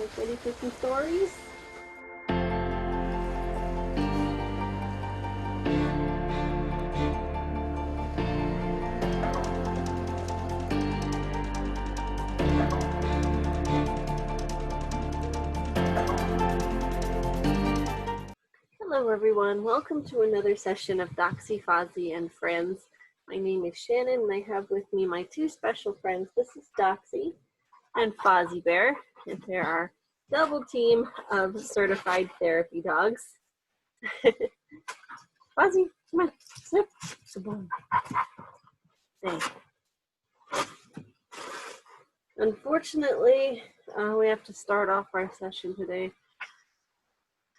guys ready for some stories? Hello everyone, welcome to another session of Doxie, Fozzy, and Friends. My name is Shannon and I have with me my two special friends. This is Doxie and Fozzy Bear, and they're our double team of certified therapy dogs. Fozzy, come on, sit. Thanks. Unfortunately, we have to start off our session today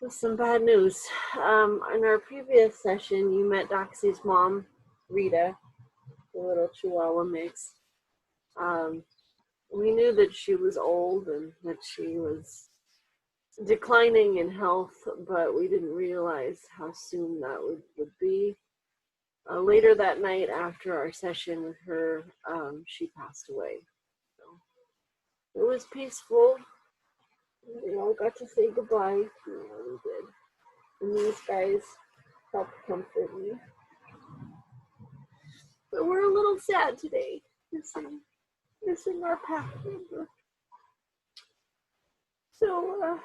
with some bad news. In our previous session, you met Doxie's mom, Rita, the little Chihuahua mix. We knew that she was old and that she was declining in health, but we didn't realize how soon that would be. Later that night, after our session with her, she passed away. So it was peaceful. We all got to say goodbye. Yeah, we did. And these guys helped comfort me. But we're a little sad today, missing our pack member. So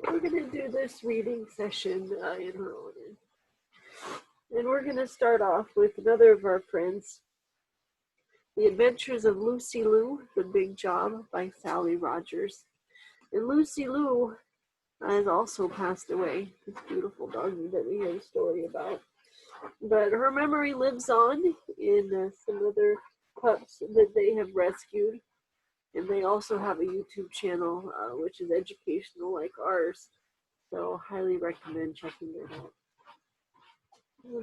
we're gonna do this reading session in her honor. And we're gonna start off with another of our friends, The Adventures of Lucy Lou, The Big Job by Sally Rogers. And Lucy Lou has also passed away, this beautiful doggie that we heard a story about. But her memory lives on in some other pups that they have rescued. And they also have a YouTube channel, which is educational like ours. So highly recommend checking it out.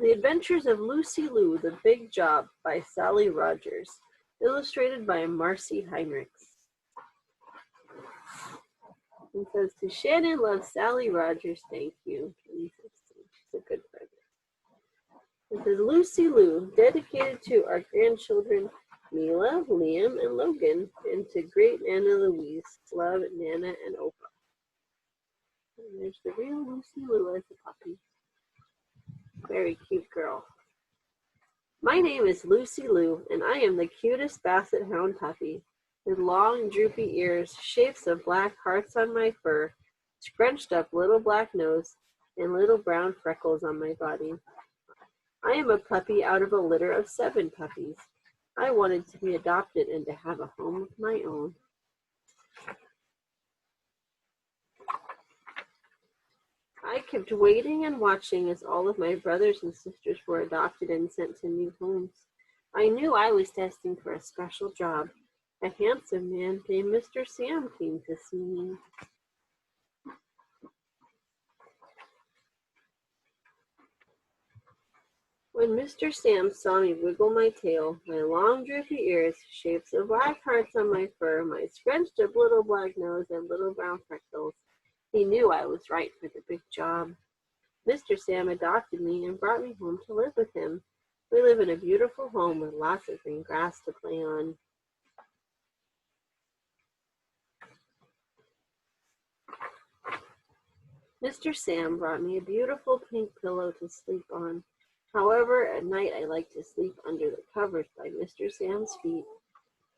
The Adventures of Lucy Lou, The Big Job by Sally Rogers. Illustrated by Marcy Heinrichs. It says, to Shannon loves Sally Rogers, thank you. She's a good friend. It says, Lucy Lou, dedicated to our grandchildren, Mila, Liam, and Logan, and to great Nana Louise. Love, Nana and Opa. And there's the real Lucy Lou as a puppy. Very cute girl. My name is Lucy Lou, and I am the cutest basset hound puppy, with long, droopy ears, shapes of black hearts on my fur, scrunched up little black nose, and little brown freckles on my body. I am a puppy out of a litter of 7 puppies. I wanted to be adopted and to have a home of my own. I kept waiting and watching as all of my brothers and sisters were adopted and sent to new homes. I knew I was destined for a special job. A handsome man named Mr. Sam came to see me. When Mr. Sam saw me wiggle my tail, my long droopy ears, shapes of black hearts on my fur, my scrunched up little black nose, and little brown freckles, he knew I was right for the big job. Mr. Sam adopted me and brought me home to live with him. We live in a beautiful home with lots of green grass to play on. Mr. Sam brought me a beautiful pink pillow to sleep on. However, at night I like to sleep under the covers by Mr. Sam's feet.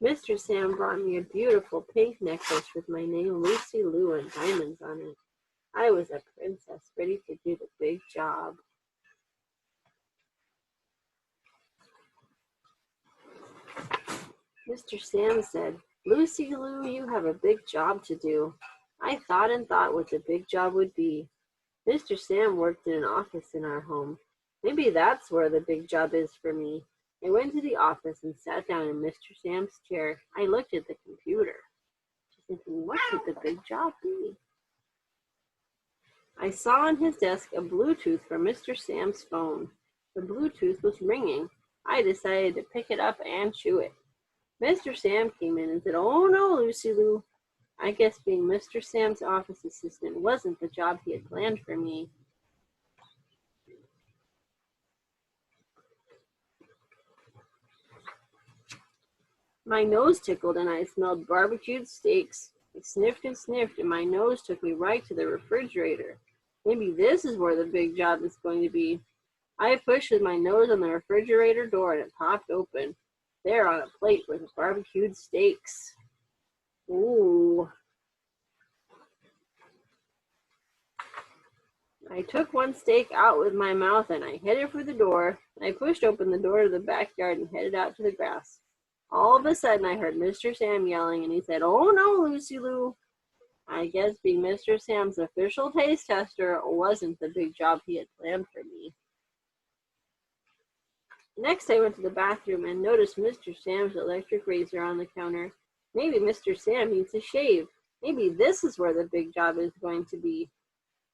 Mr. Sam brought me a beautiful pink necklace with my name Lucy Lou and diamonds on it. I was a princess ready to do the big job. Mr. Sam said, Lucy Lou, you have a big job to do. I thought and thought what the big job would be. Mr. Sam worked in an office in our home. Maybe that's where the big job is for me. I went to the office and sat down in Mr. Sam's chair. I looked at the computer, thinking, what could the big job be? I saw on his desk a Bluetooth from Mr. Sam's phone. The Bluetooth was ringing. I decided to pick it up and chew it. Mr. Sam came in and said, oh no, Lucy Lou. I guess being Mr. Sam's office assistant wasn't the job he had planned for me. My nose tickled and I smelled barbecued steaks. I sniffed and sniffed and my nose took me right to the refrigerator. Maybe this is where the big job is going to be. I pushed with my nose on the refrigerator door and it popped open. There on a plate were the barbecued steaks. Ooh. I took one steak out with my mouth and I headed for the door. I pushed open the door to the backyard and headed out to the grass. All of a sudden I heard Mr. Sam yelling and he said, "Oh no, Lucy Lou." I guess being Mr. Sam's official taste tester wasn't the big job he had planned for me. Next I went to the bathroom and noticed Mr. Sam's electric razor on the counter. Maybe Mr. Sam needs a shave. Maybe this is where the big job is going to be.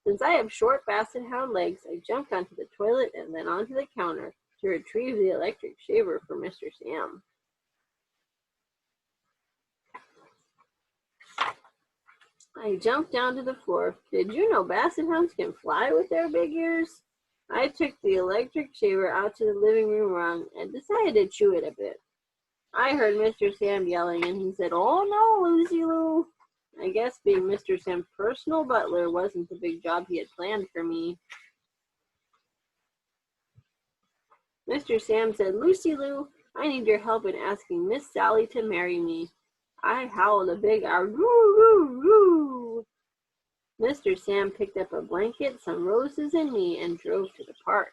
Since I have short basset hound legs, I jumped onto the toilet and then onto the counter to retrieve the electric shaver for Mr. Sam. I jumped down to the floor. Did you know basset hounds can fly with their big ears? I took the electric shaver out to the living room rung and decided to chew it a bit. I heard Mr. Sam yelling and he said, "Oh no, Lucy Lou." I guess being Mr. Sam's personal butler wasn't the big job he had planned for me. Mr. Sam said, "Lucy Lou, I need your help in asking Miss Sally to marry me." I howled a big "roo, roo, roo." Mr. Sam picked up a blanket, some roses, and me and drove to the park.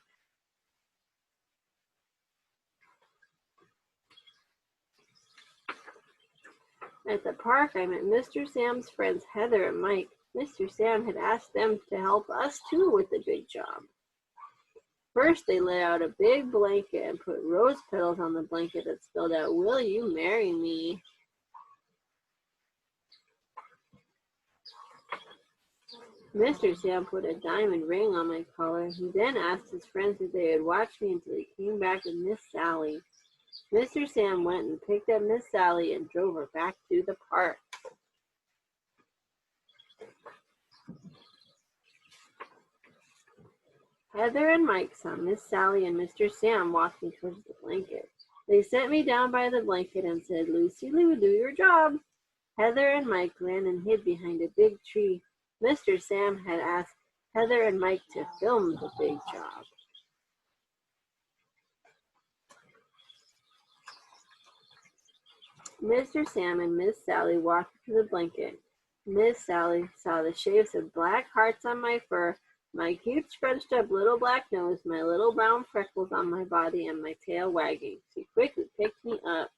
At the park, I met Mr. Sam's friends Heather and Mike. Mr. Sam had asked them to help us too with the big job. First, they laid out a big blanket and put rose petals on the blanket that spelled out, "Will you marry me?" Mr. Sam put a diamond ring on my collar. He then asked his friends if they would watch me until he came back with Miss Sally. Mr. Sam went and picked up Miss Sally and drove her back to the park. Heather and Mike saw Miss Sally and Mr. Sam walking towards the blanket. They set me down by the blanket and said, "Lucy Lou, do your job." Heather and Mike ran and hid behind a big tree. Mr. Sam had asked Heather and Mike to film the big job. Mr. Sam and Miss Sally walked to the blanket. Miss Sally saw the shapes of black hearts on my fur, my cute scrunched up little black nose, my little brown freckles on my body, and my tail wagging. She quickly picked me up.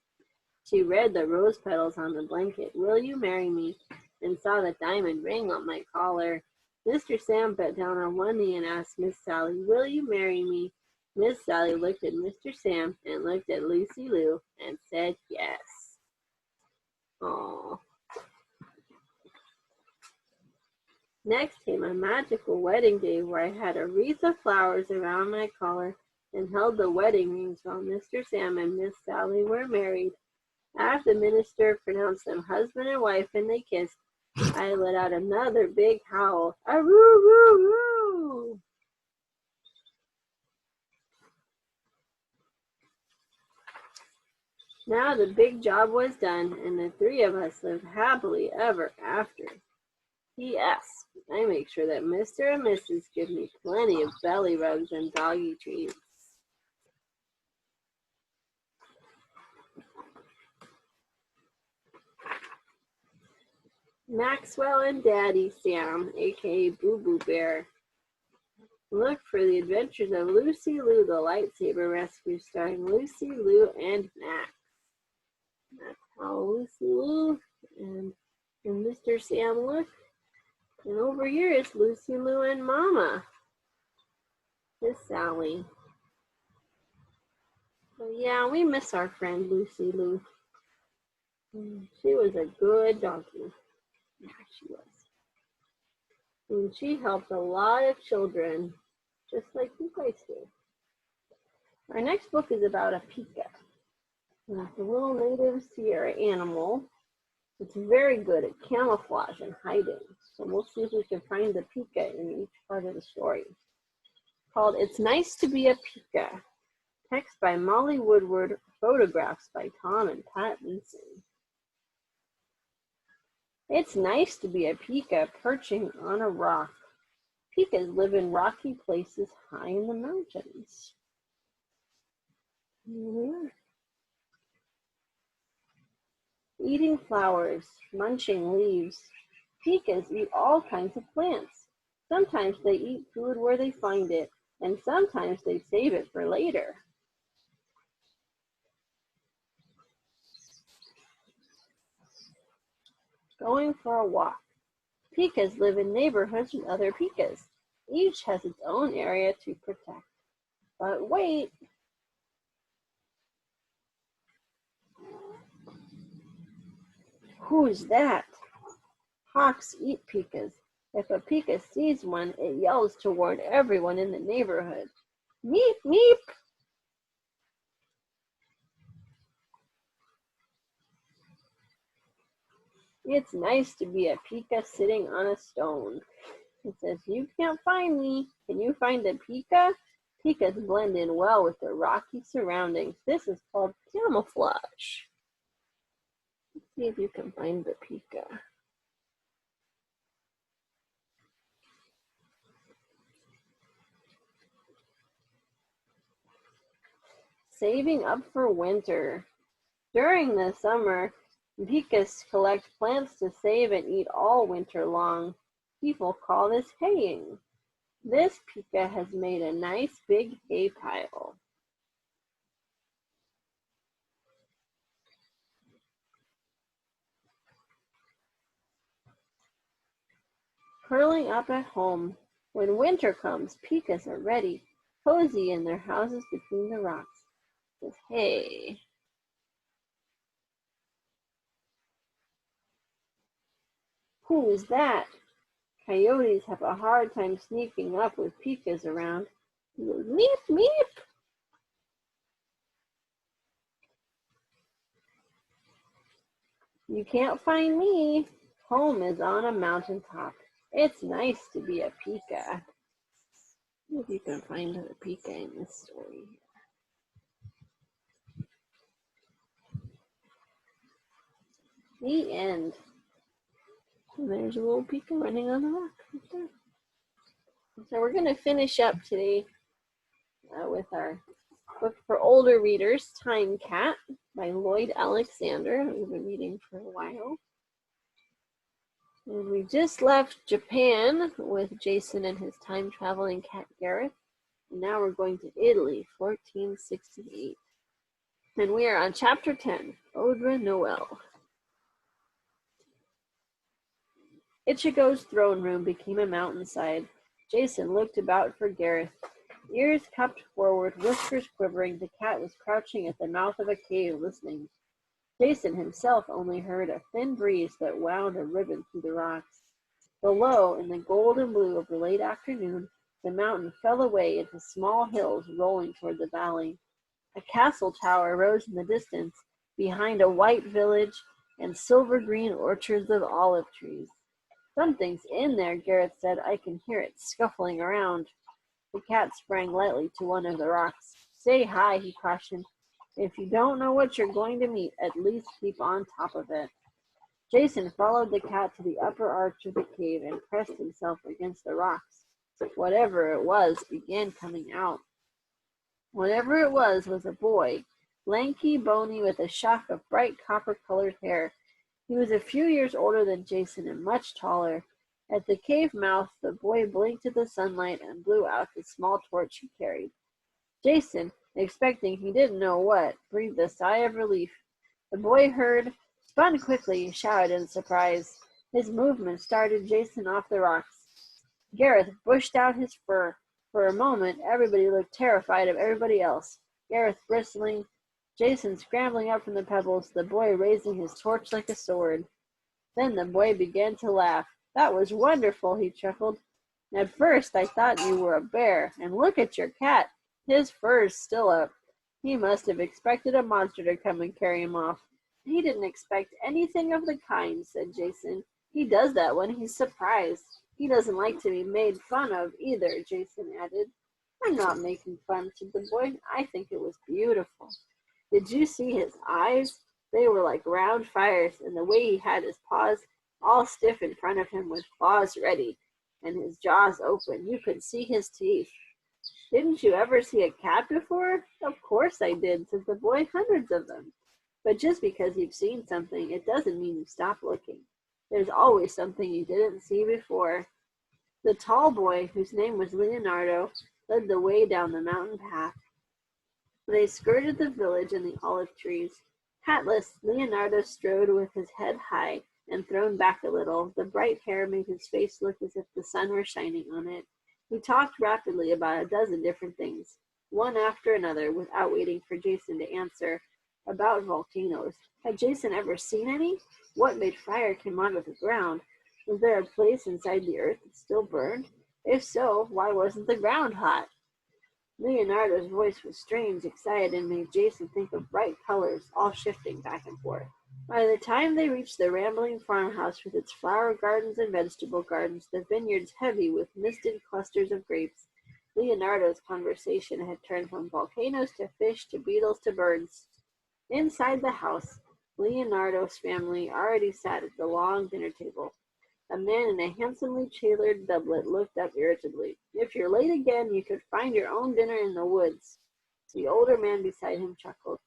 She read the rose petals on the blanket, "Will you marry me?" and saw the diamond ring on my collar. Mr. Sam bent down on one knee and asked Miss Sally, "Will you marry me?" Miss Sally looked at Mr. Sam and looked at Lucy Lou and said yes. Aww. Next came a magical wedding day where I had a wreath of flowers around my collar and held the wedding rings while Mr. Sam and Miss Sally were married. After the minister pronounced them husband and wife and they kissed, I let out another big howl. "A roo, roo, roo!" Now the big job was done, and the three of us lived happily ever after. P.S. I make sure that Mr. and Mrs. give me plenty of belly rubs and doggy treats. Maxwell and Daddy Sam, aka Boo Boo Bear. Look for the adventures of Lucy Lou, the lightsaber rescue, starring Lucy Lou and Max. That's how Lucy Lou and Mr. Sam look. And over here is Lucy Lou and Mama. Miss Sally. So yeah, we miss our friend Lucy Lou. She was a good donkey. Yeah, she was. And she helped a lot of children, just like you guys do. Our next book is about a Pika. It's a little native Sierra animal. It's very good at camouflage and hiding. So we'll see if we can find the Pika in each part of the story. Called It's Nice to Be a Pika. Text by Molly Woodward, photographs by Tom and Pat Vinson. It's nice to be a Pika perching on a rock. Pikas live in rocky places high in the mountains. Here we are. Eating flowers, munching leaves. Pikas eat all kinds of plants. Sometimes they eat food where they find it, and sometimes they save it for later. Going for a walk. Pikas live in neighborhoods with other Pikas. Each has its own area to protect. But wait! Who's that? Hawks eat Pikas. If a Pika sees one, it yells toward everyone in the neighborhood. Meep, meep! It's nice to be a Pika sitting on a stone. It says, you can't find me. Can you find a Pika? Pikas blend in well with their rocky surroundings. This is called camouflage. Let's see if you can find the Pika. Saving up for winter. During the summer, Pikas collect plants to save and eat all winter long. People call this haying. This Pika has made a nice big hay pile. Curling up at home. When winter comes, Pikas are ready, cozy in their houses between the rocks. With hay. Who is that? Coyotes have a hard time sneaking up with Pikas around. Meep, meep! You can't find me. Home is on a mountaintop. It's nice to be a Pika. If you can find the Pika in this story. The end. And there's a little Pika running on the rock right there. So we're going to finish up today with our book for older readers, Time Cat by Lloyd Alexander. We've been reading for a while. And we just left Japan with Jason and his time-traveling cat Gareth. And now we're going to Italy, 1468. And we are on chapter 10, Audra Noel. Ichigo's throne room became a mountainside. Jason looked about for Gareth. Ears cupped forward, whiskers quivering, the cat was crouching at the mouth of a cave listening. Jason himself only heard a thin breeze that wound a ribbon through the rocks. Below, in the golden blue of the late afternoon, the mountain fell away into small hills rolling toward the valley. A castle tower rose in the distance, behind a white village and silver-green orchards of olive trees. Something's in there, Gareth said. I can hear it scuffling around. The cat sprang lightly to one of the rocks. Say hi, he cautioned. If you don't know what you're going to meet, at least keep on top of it. Jason followed the cat to the upper arch of the cave and pressed himself against the rocks. Whatever it was began coming out. Whatever it was a boy, lanky, bony, with a shock of bright copper-colored hair. He was a few years older than Jason and much taller. At the cave mouth, the boy blinked at the sunlight and blew out the small torch he carried. Jason, expecting he didn't know what, breathed a sigh of relief. The boy heard, spun quickly, shouted in surprise. His movement started Jason off the rocks. Gareth bushed out his fur. For a moment, everybody looked terrified of everybody else. Gareth bristling, Jason scrambling up from the pebbles, the boy raising his torch like a sword. Then the boy began to laugh. That was wonderful, he chuckled. At first I thought you were a bear, and look at your cat. His fur's still up. He must have expected a monster to come and carry him off. He didn't expect anything of the kind, said Jason. He does that when he's surprised. He doesn't like to be made fun of either, Jason added. I'm not making fun, said the boy. I think it was beautiful. Did you see his eyes? They were like round fires, and the way he had his paws all stiff in front of him with claws ready, and his jaws open. You could see his teeth. Didn't you ever see a cat before? Of course I did, said the boy, hundreds of them. But just because you've seen something, it doesn't mean you stop looking. There's always something you didn't see before. The tall boy, whose name was Leonardo, led the way down the mountain path. They skirted the village and the olive trees. Hatless, Leonardo strode with his head high and thrown back a little. The bright hair made his face look as if the sun were shining on it. He talked rapidly about a dozen different things, one after another, without waiting for Jason to answer. About volcanoes. Had Jason ever seen any? What made fire come out of the ground? Was there a place inside the earth that still burned? If so, why wasn't the ground hot? Leonardo's voice was strange, excited, and made Jason think of bright colors, all shifting back and forth. By the time they reached the rambling farmhouse with its flower gardens and vegetable gardens, the vineyards heavy with misted clusters of grapes, Leonardo's conversation had turned from volcanoes to fish to beetles to birds. Inside the house, Leonardo's family already sat at the long dinner table. A man in a handsomely tailored doublet looked up irritably. If you're late again, you could find your own dinner in the woods. The older man beside him chuckled.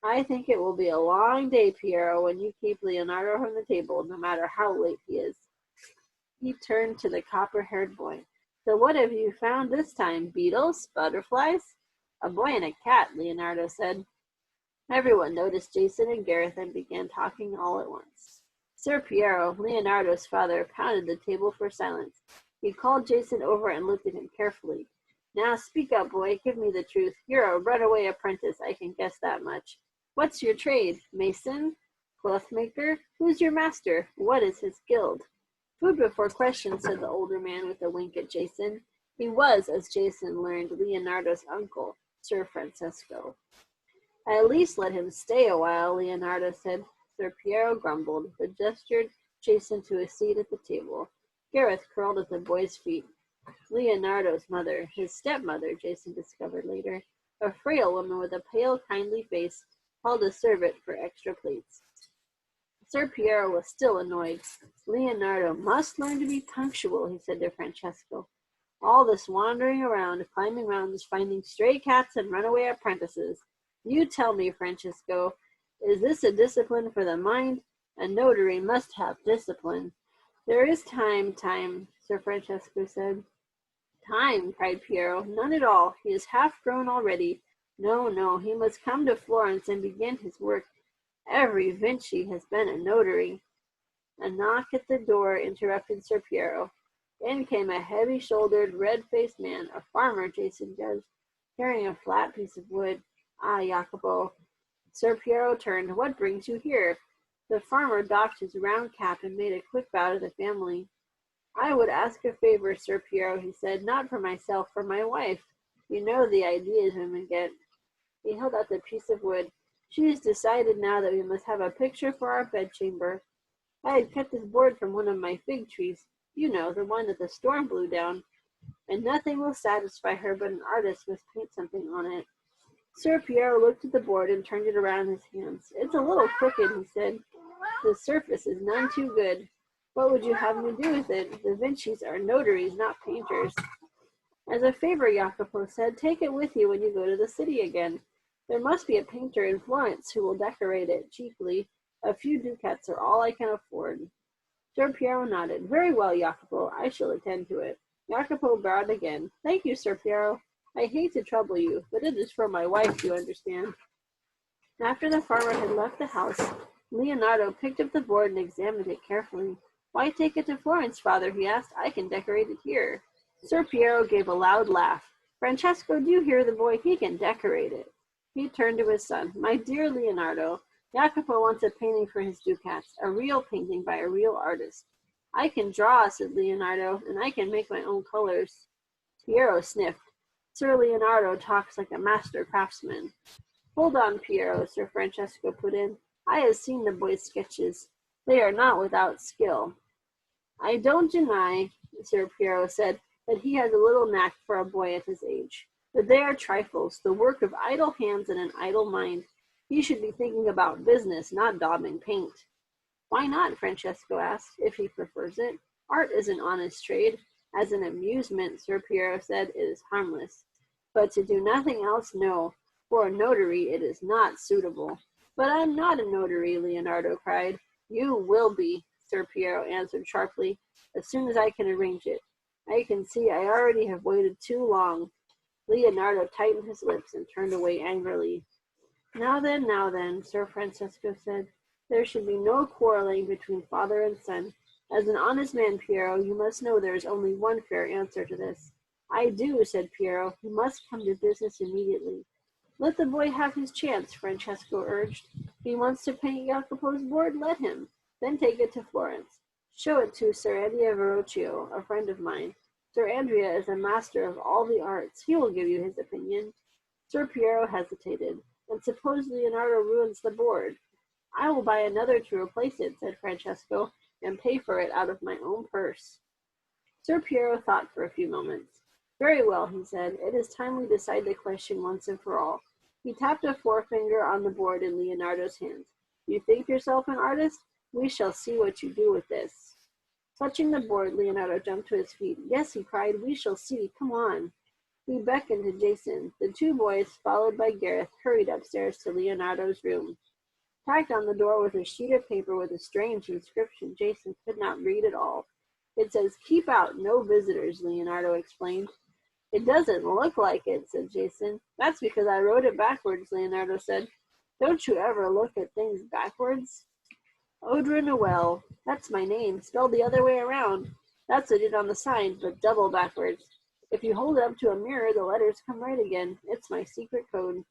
I think it will be a long day, Piero, when you keep Leonardo from the table, no matter how late he is. He turned to the copper-haired boy. So what have you found this time? Beetles? Butterflies? A boy and a cat, Leonardo said. Everyone noticed Jason and Gareth and began talking all at once. Sir Piero, Leonardo's father, pounded the table for silence. He called Jason over and looked at him carefully. Now speak up, boy. Give me the truth. You're a runaway apprentice, I can guess that much. What's your trade? Mason? Clothmaker? Who's your master? What is his guild? Food before question, said the older man with a wink at Jason. He was, as Jason learned, Leonardo's uncle, Sir Francesco. At least let him stay a while, Leonardo said. Sir Piero grumbled, but gestured Jason to a seat at the table. Gareth curled at the boy's feet. Leonardo's mother, his stepmother, Jason discovered later, a frail woman with a pale, kindly face, called a servant for extra plates. Sir Piero was still annoyed. Leonardo must learn to be punctual, he said to Francesco. All this wandering around, climbing mountains, finding stray cats and runaway apprentices. You tell me, Francesco, is this a discipline for the mind? A notary must have discipline. There is time, Sir Francesco said. Time, cried Piero. None at all. He is half grown already. No, he must come to Florence and begin his work. Every Vinci has been a notary. A knock at the door interrupted Sir Piero. In came a heavy-shouldered, red-faced man, a farmer, Jason judged, carrying a flat piece of wood. Ah, Jacopo. Sir Piero turned. What brings you here? The farmer doffed his round cap and made a quick bow to the family. I would ask a favor, Sir Piero, he said, not for myself, for my wife. You know the ideas women get. He held out the piece of wood. She has decided now that we must have a picture for our bedchamber. I had cut this board from one of my fig trees, you know, the one that the storm blew down, and nothing will satisfy her but an artist must paint something on it. Sir Piero looked at the board and turned it around in his hands. It's a little crooked, he said. The surface is none too good. What would you have me do with it? The Vincis are notaries, not painters. As a favor, Jacopo said, take it with you when you go to the city again. There must be a painter in Florence who will decorate it cheaply. A few ducats are all I can afford. Sir Piero nodded. Very well, Jacopo. I shall attend to it. Jacopo bowed again. Thank you, Sir Piero. I hate to trouble you, but it is for my wife, you understand. After the farmer had left the house, Leonardo picked up the board and examined it carefully. Why take it to Florence, father? He asked. I can decorate it here. Sir Piero gave a loud laugh. Francesco, do you hear the boy? He can decorate it. He turned to his son. My dear Leonardo, Jacopo wants a painting for his ducats, a real painting by a real artist. I can draw, said Leonardo, and I can make my own colors. Piero sniffed. Sir Leonardo talks like a master craftsman. Hold on, Piero, Sir Francesco put in. I have seen the boy's sketches. They are not without skill. I don't deny, Sir Piero said, that he has a little knack for a boy at his age. But they are trifles, the work of idle hands and an idle mind. He should be thinking about business, not daubing paint. Why not? Francesco asked, if he prefers it. Art is an honest trade. As an amusement, Sir Piero said, it is harmless. But to do nothing else, no. For a notary, it is not suitable. But I'm not a notary, Leonardo cried. You will be, Sir Piero answered sharply, as soon as I can arrange it. I can see I already have waited too long. Leonardo tightened his lips and turned away angrily. Now then, Sir Francesco said, there should be no quarreling between father and son. As an honest man, Piero, you must know there is only one fair answer to this. I do, said Piero. He must come to business immediately. Let the boy have his chance, Francesco urged. If he wants to paint Jacopo's board, let him. Then take it to Florence. Show it to Sir Andrea Verrocchio, a friend of mine. Sir Andrea is a master of all the arts. He will give you his opinion. Sir Piero hesitated. And suppose Leonardo ruins the board? I will buy another to replace it, said Francesco, and pay for it out of my own purse. Sir Piero thought for a few moments. Very well, he said. It is time we decide the question once and for all. He tapped a forefinger on the board in Leonardo's hands. You think yourself an artist? We shall see what you do with this. Touching the board, Leonardo jumped to his feet. Yes, he cried, we shall see. Come on. He beckoned to Jason. The two boys, followed by Gareth, hurried upstairs to Leonardo's room. Tacked on the door was a sheet of paper with a strange inscription Jason could not read at all. It says, keep out, no visitors, Leonardo explained. It doesn't look like it, said Jason. That's because I wrote it backwards, Leonardo said. Don't you ever look at things backwards? Audra Noel. That's my name, spelled the other way around. That's what I did on the sign, but double backwards. If you hold it up to a mirror, the letters come right again. It's my secret code.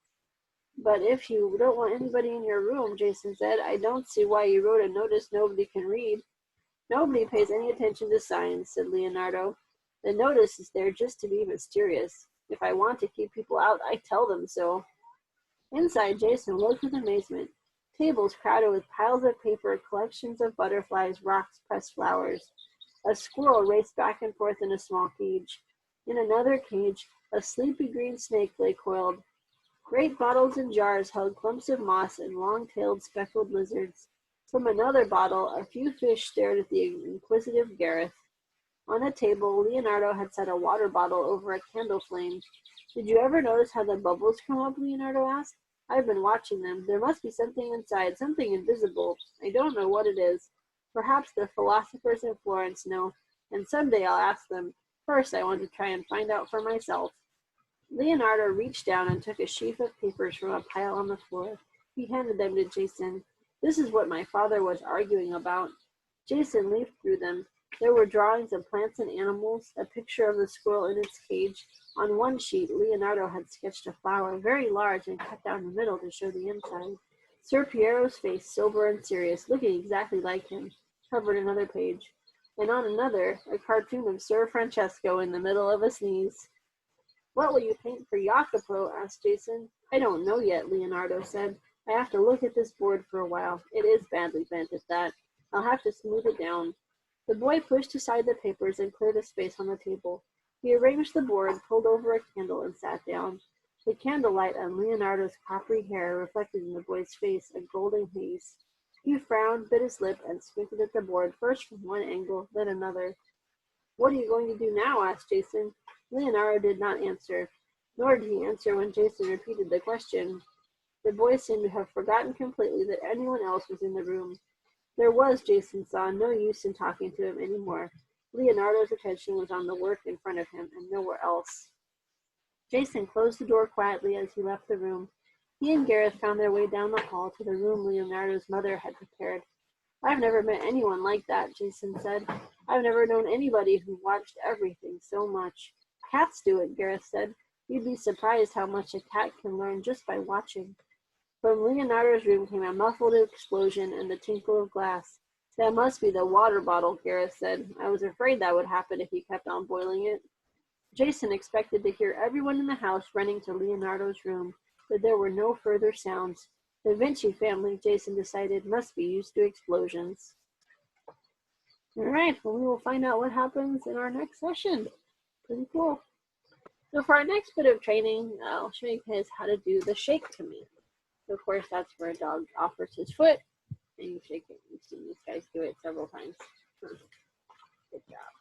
But if you don't want anybody in your room, Jason said, I don't see why you wrote a notice nobody can read. Nobody pays any attention to signs, said Leonardo. The notice is there just to be mysterious. If I want to keep people out, I tell them so. Inside, Jason looked with amazement. Tables crowded with piles of paper, collections of butterflies, rocks, pressed flowers. A squirrel raced back and forth in a small cage. In another cage, a sleepy green snake lay coiled. Great bottles and jars held clumps of moss and long-tailed speckled lizards. From another bottle, a few fish stared at the inquisitive Gareth. On a table, Leonardo had set a water bottle over a candle flame. Did you ever notice how the bubbles come up? Leonardo asked. I've been watching them. There must be something inside, something invisible. I don't know what it is. Perhaps the philosophers in Florence know, and someday I'll ask them. First, I want to try and find out for myself. Leonardo reached down and took a sheaf of papers from a pile on the floor. He handed them to Jason. This is what my father was arguing about. Jason leafed through them. There were drawings of plants and animals, a picture of the squirrel in its cage. On one sheet, Leonardo had sketched a flower, very large and cut down the middle to show the inside. Sir Piero's face, sober and serious, looking exactly like him, covered another page. And on another, a cartoon of Sir Francesco in the middle of a sneeze. What will you paint for Jacopo? Asked Jason. I don't know yet, Leonardo said. I have to look at this board for a while. It is badly bent at that. I'll have to smooth it down. The boy pushed aside the papers and cleared a space on the table. He arranged the board, pulled over a candle, and sat down. The candlelight on Leonardo's coppery hair reflected in the boy's face a golden haze. He frowned, bit his lip, and squinted at the board, first from one angle, then another. What are you going to do now? Asked Jason. Leonardo did not answer, nor did he answer when Jason repeated the question. The boy seemed to have forgotten completely that anyone else was in the room. There was, Jason saw, no use in talking to him anymore. Leonardo's attention was on the work in front of him and nowhere else. Jason closed the door quietly as he left the room. He and Gareth found their way down the hall to the room Leonardo's mother had prepared. I've never met anyone like that, Jason said. I've never known anybody who watched everything so much. Cats do it, Gareth said. You'd be surprised how much a cat can learn just by watching. From Leonardo's room came a muffled explosion and the tinkle of glass. That must be the water bottle, Gareth said. I was afraid that would happen if he kept on boiling it. Jason expected to hear everyone in the house running to Leonardo's room, but there were no further sounds. The Vinci family, Jason decided, must be used to explosions. All right, well, we will find out what happens in our next session. Pretty cool. So for our next bit of training, I'll show you guys how to do the shake to me. So of course, that's where a dog offers his foot and you shake it. You've seen these guys do it several times. Good job.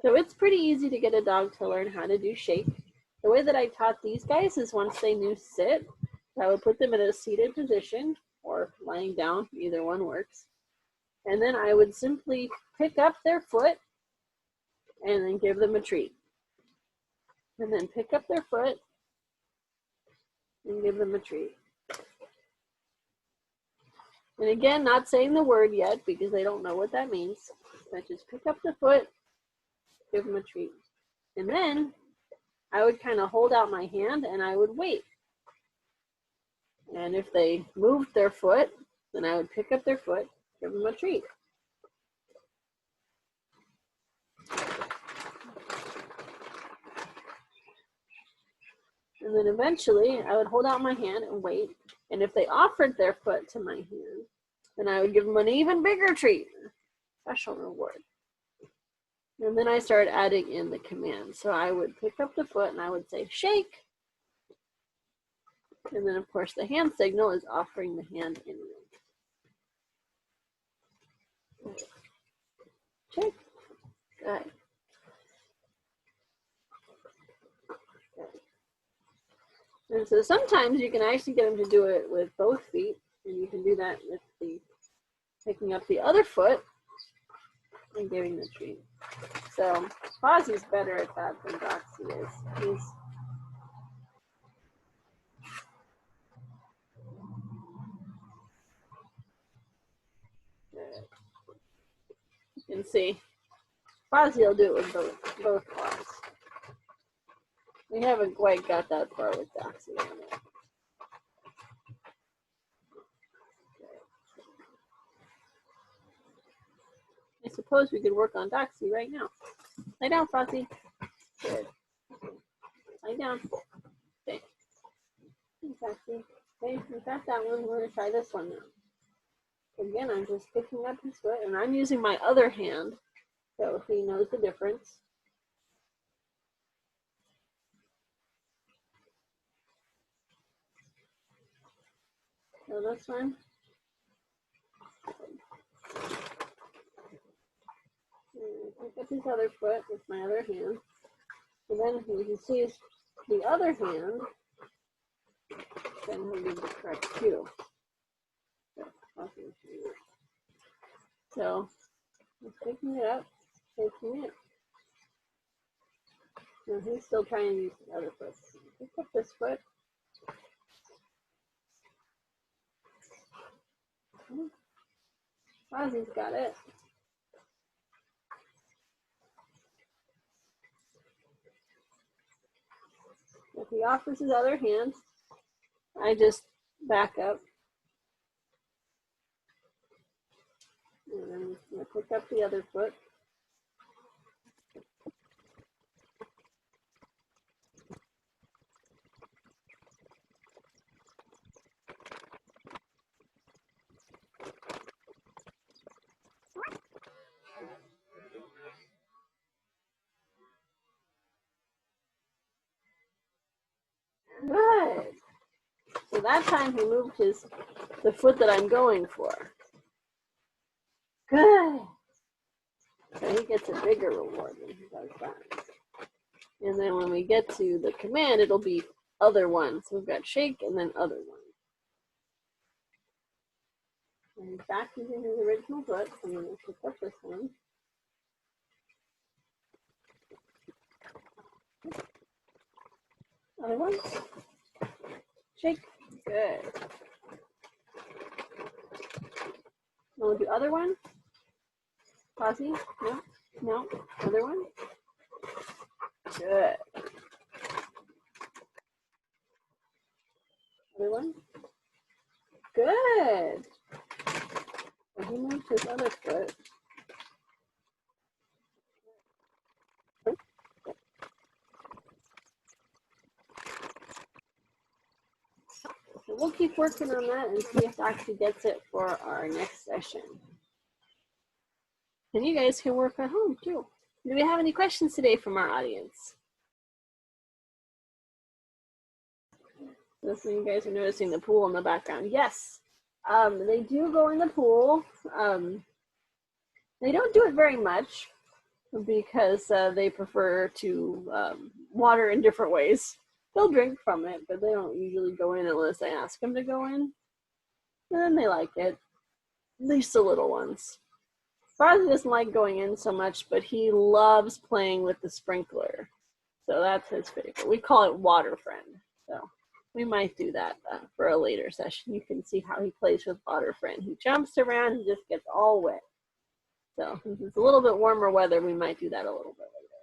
So it's pretty easy to get a dog to learn how to do shake. The way that I taught these guys is once they knew sit, I would put them in a seated position or lying down, either one works. And then I would simply pick up their foot and then give them a treat. And then pick up their foot and give them a treat. And again, not saying the word yet because they don't know what that means, but just pick up the foot, give them a treat. And then I would kind of hold out my hand and I would wait. And if they moved their foot, then I would pick up their foot, give them a treat. And then eventually I would hold out my hand and wait. And if they offered their foot to my hand, then I would give them an even bigger treat, special reward. And then I started adding in the command. So I would pick up the foot and I would say, shake. And then of course the hand signal is offering the hand in. Shake. Good. And so sometimes you can actually get them to do it with both feet, and you can do that with the picking up the other foot and giving the treat. So Fozzy's better at that than Doxie is. You can see Fozzy will do it with both paws. We haven't quite got that far with Doxie on it. I suppose we could work on Doxie right now. Lie down, Fozzy. Good. Lie down. Okay. Doxie. Okay, we got that one. We're going to try this one now. Again, I'm just picking up his foot, and I'm using my other hand, so he knows the difference. So this one. Pick up his other foot with my other hand. And then when he sees the other hand, then he'll do the correct cue. So he's picking it up, taking it. Now he's still trying to use the other foot. Pick up this foot. Fozzy's got it. If he offers his other hand, I just back up. And then I'm going to pick up the other foot. Good. So that time he moved the foot that I'm going for. Good. So he gets a bigger reward when he does that. And then when we get to the command, it'll be other one. So we've got shake and then other one. And he's back using his original foot. I'm going to pick up this one. Other one. Shake. Good. We'll do other one. Fozzy. No. No. Other one. Good. Other one. Good. And he moved his other foot. So we'll keep working on that and see if Doxie gets it for our next session. And you guys can work at home too. Do we have any questions today from our audience? This one, you guys are noticing the pool in the background. Yes, they do go in the pool. They don't do it very much because they prefer to water in different ways. They'll drink from it, but they don't usually go in unless I ask them to go in. And then they like it, at least the little ones. Fozzy doesn't like going in so much, but he loves playing with the sprinkler. So that's his favorite. We call it Water Friend. So we might do that for a later session. You can see how he plays with Water Friend. He jumps around and just gets all wet. So since it's a little bit warmer weather, we might do that a little bit later.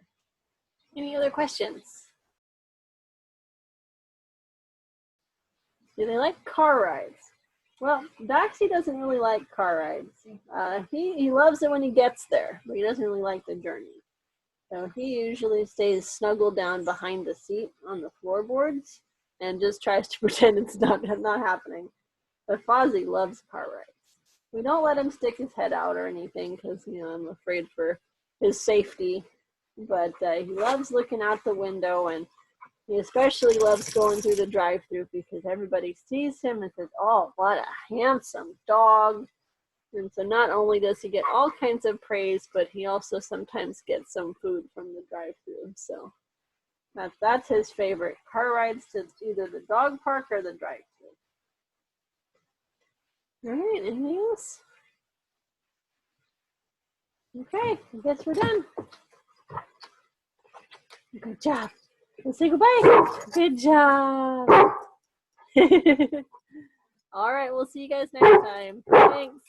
Any other questions? Do they like car rides? Well, Doxie doesn't really like car rides. He loves it when he gets there, but he doesn't really like the journey. So he usually stays snuggled down behind the seat on the floorboards and just tries to pretend it's not happening. But Fozzy loves car rides. We don't let him stick his head out or anything because, I'm afraid for his safety. But he loves looking out the window, and he especially loves going through the drive-thru because everybody sees him and says, "Oh, what a handsome dog." And so not only does he get all kinds of praise, but he also sometimes gets some food from the drive-thru. So that's his favorite. Car rides to either the dog park or the drive-thru. All right, anything else? Okay, I guess we're done. Good job. Let's say goodbye. Good job. All right, we'll see you guys next time. Thanks.